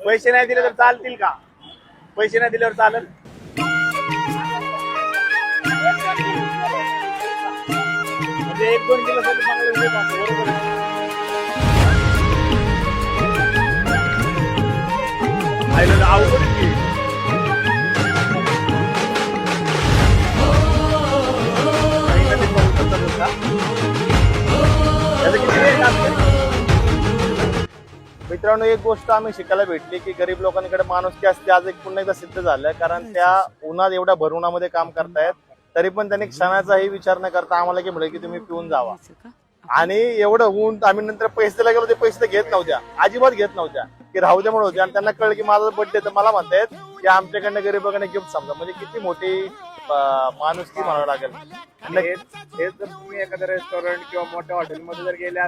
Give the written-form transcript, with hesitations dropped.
पैसे नाही दिले तर चालतील का? पैसे नाही दिल्यावर चालेल? म्हणजे 1-2 किलोसाठी चांगले रुपये पाहतो, बरोबर आहे. आईला अवघड आहे की. आईला ते पाहू शकतात का? त्याचं किती rate असतं? मित्रांनो, एक गोष्ट आम्ही शिकायला भेटली की गरीब लोकांकडे माणुसकी असते. आज एक पुन्हा एकदा सिद्ध झालं, कारण त्या उन्हात एवढ्या भर उन्हामध्ये काम करतायत, तरी पण त्यांनी क्षणाचाही विचार न करता आम्हाला की म्हटलं की तुम्ही पिऊन जावा. आणि एवढं ऊन आम्ही नंतर पैसे द्यायला गेलो, ते पैसे घेत नव्हत्या, अजिबात घेत नव्हत्या, की राहू द्या म्हणून होते. आणि त्यांना कळलं की माझा बर्थडे तर मला म्हणतायत की आमच्याकडनं गरीबाकडे गिफ्ट समजा. म्हणजे किती मोठी माणुसकी म्हणावं लागेल. हेच जर तुम्ही एखाद्या रेस्टॉरंट किंवा मोठ्या हॉटेलमध्ये जर गेले